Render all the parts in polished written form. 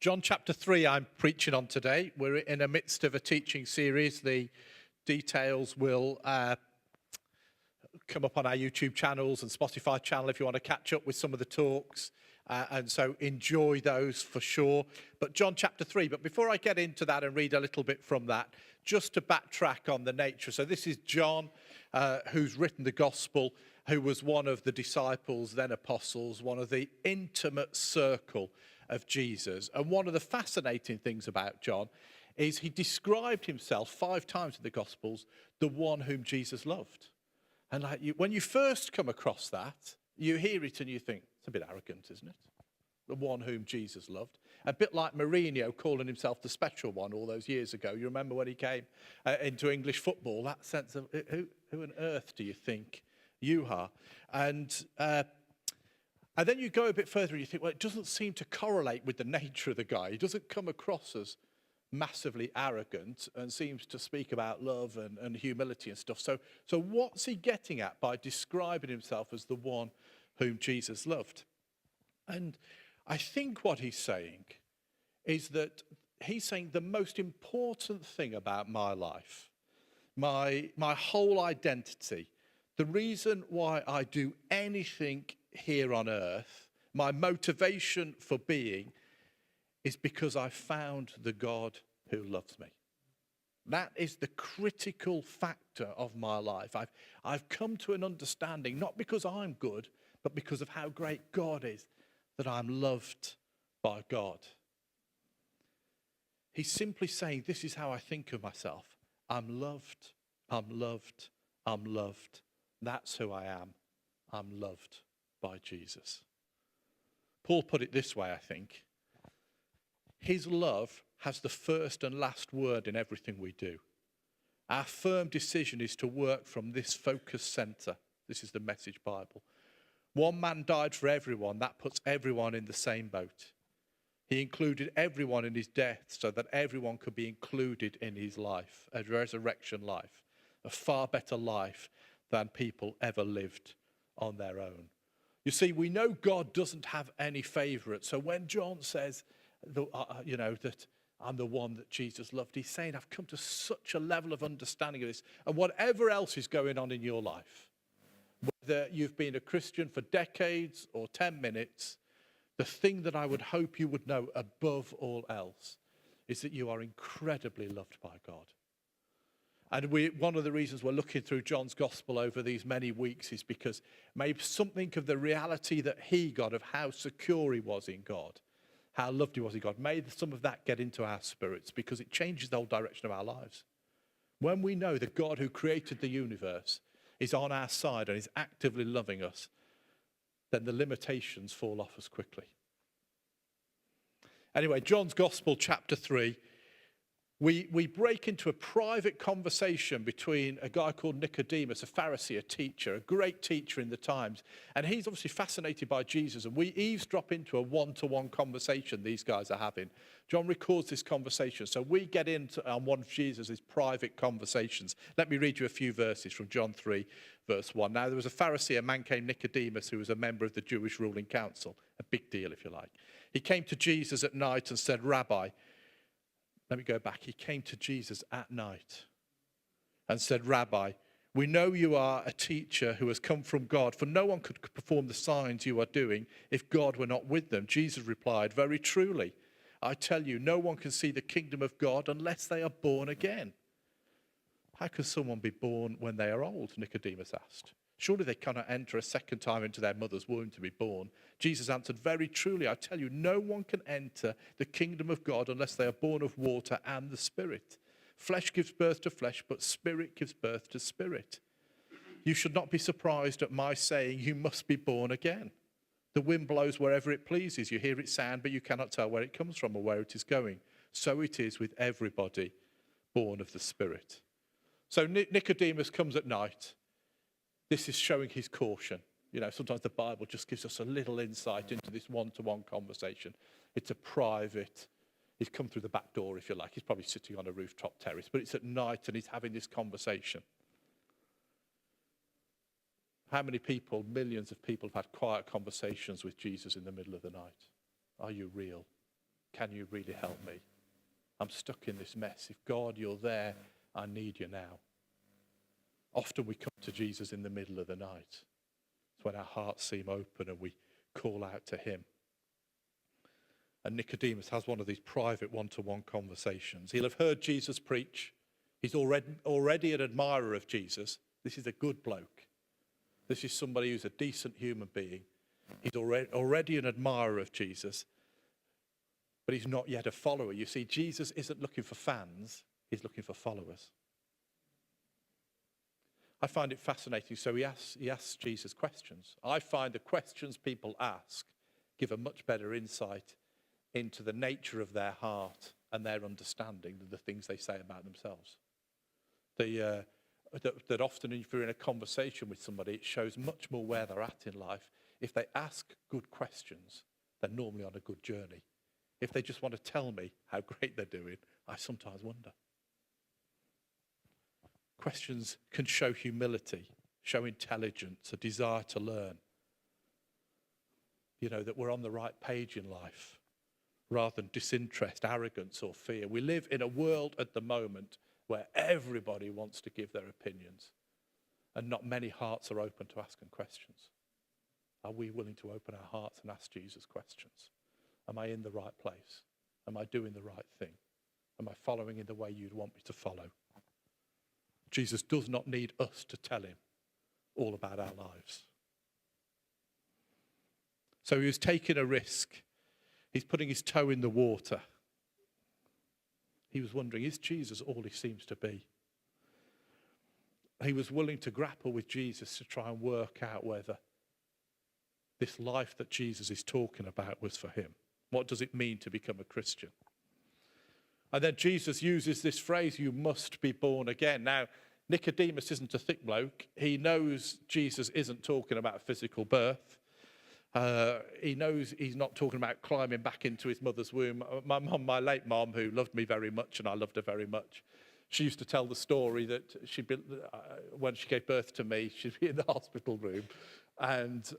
John chapter 3 I'm preaching on today. We're in the midst of a teaching series. The details will come up on our YouTube channels and Spotify channel if you want to catch up with some of the talks. And so enjoy those for sure. But John chapter 3, but before I get into that and read a little bit from that, just to backtrack on the nature. So this is John, who's written the gospel, who was one of the disciples, then apostles, one of the intimate circle of Jesus. And one of the fascinating things about John is he described himself 5 times in the Gospels, the one whom Jesus loved. And when you first come across that, you hear it and you think, it's a bit arrogant, isn't it? The one whom Jesus loved. A bit like Mourinho calling himself the special one all those years ago. You remember when he came into English football, that sense of who on earth do you think you are? And then you go a bit further and you think, well, it doesn't seem to correlate with the nature of the guy. He doesn't come across as massively arrogant and seems to speak about love and humility and stuff. So what's he getting at by describing himself as the one whom Jesus loved? And I think what he's saying is that he's saying the most important thing about my life, my whole identity, the reason why I do anything here on earth, my motivation for being is because I found the God who loves me. That is the critical factor of my life. I've come to an understanding, not because I'm good, but because of how great God is, that I'm loved by God. He's simply saying, this is how I think of myself. I'm loved, I'm loved, I'm loved. That's who I am. I'm loved by Jesus. Paul put it this way, I think. His love has the first and last word in everything we do. Our firm decision is to work from this focus center. This is the Message Bible. One man died for everyone. That puts everyone in the same boat. He included everyone in his death so that everyone could be included in his life, a resurrection life, a far better life than people ever lived on their own. You see, we know God doesn't have any favorites. So when John says, that I'm the one that Jesus loved, he's saying, I've come to such a level of understanding of this. And whatever else is going on in your life, whether you've been a Christian for decades or 10 minutes, the thing that I would hope you would know above all else is that you are incredibly loved by God. And one of the reasons we're looking through John's gospel over these many weeks is because maybe something of the reality that he got of how secure he was in God, how loved he was in God, may some of that get into our spirits because it changes the whole direction of our lives. When we know that God who created the universe is on our side and is actively loving us, then the limitations fall off us quickly. Anyway, John's gospel, chapter 3, we break into a private conversation between a guy called Nicodemus, a Pharisee, a teacher, a great teacher in the times. And he's obviously fascinated by Jesus. And we eavesdrop into a one-to-one conversation these guys are having. John records this conversation. So we get into on one of Jesus' private conversations. Let me read you a few verses from John 3, verse 1. Now there was a Pharisee, a man named Nicodemus, who was a member of the Jewish ruling council. A big deal, if you like. He came to Jesus at night and said, Rabbi, let me go back. He came to Jesus at night and said, Rabbi, we know you are a teacher who has come from God, for no one could perform the signs you are doing if God were not with them. Jesus replied, very truly, I tell you, no one can see the kingdom of God unless they are born again. How can someone be born when they are old? Nicodemus asked. Surely they cannot enter a second time into their mother's womb to be born. Jesus answered, very truly, I tell you, no one can enter the kingdom of God unless they are born of water and the Spirit. Flesh gives birth to flesh, but Spirit gives birth to spirit. You should not be surprised at my saying, you must be born again. The wind blows wherever it pleases. You hear its sound, but you cannot tell where it comes from or where it is going. So it is with everybody born of the Spirit. So Nicodemus comes at night. This is showing his caution. You know, sometimes the Bible just gives us a little insight into this one-to-one conversation. It's a private, he's come through the back door, if you like. He's probably sitting on a rooftop terrace, but it's at night and he's having this conversation. How many people, millions of people, have had quiet conversations with Jesus in the middle of the night? Are you real? can you really help me? I'm stuck in this mess. If God, you're there, I need you now. Often we come to Jesus in the middle of the night. It's when our hearts seem open and we call out to him. And Nicodemus has one of these private one-to-one conversations. He'll have heard Jesus preach. He's already an admirer of Jesus. This is a good bloke. This is somebody who's a decent human being. He's already an admirer of Jesus, but he's not yet a follower. You see, Jesus isn't looking for fans. He's looking for followers. I find it fascinating. So he asks Jesus questions. I find the questions people ask give a much better insight into the nature of their heart and their understanding than the things they say about themselves. That often if you're in a conversation with somebody, it shows much more where they're at in life. If they ask good questions, they're normally on a good journey. If they just want to tell me how great they're doing, I sometimes wonder. Questions can show humility, show intelligence, a desire to learn. You know, that we're on the right page in life, rather than disinterest, arrogance, or fear. We live in a world at the moment where everybody wants to give their opinions, and not many hearts are open to asking questions. Are we willing to open our hearts and ask Jesus questions? Am I in the right place? Am I doing the right thing? Am I following in the way you'd want me to follow? Jesus does not need us to tell him all about our lives. So he was taking a risk. He's putting his toe in the water. He was wondering, is Jesus all he seems to be? He was willing to grapple with Jesus to try and work out whether this life that Jesus is talking about was for him. What does it mean to become a Christian? And then Jesus uses this phrase, you must be born again. Now, Nicodemus isn't a thick bloke. He knows Jesus isn't talking about physical birth. He knows he's not talking about climbing back into his mother's womb. My late mom, who loved me very much, and I loved her very much, she used to tell the story that when she gave birth to me, she'd be in the hospital room, and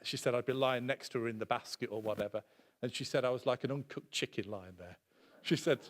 she said I'd be lying next to her in the basket or whatever, and she said I was like an uncooked chicken lying there. She said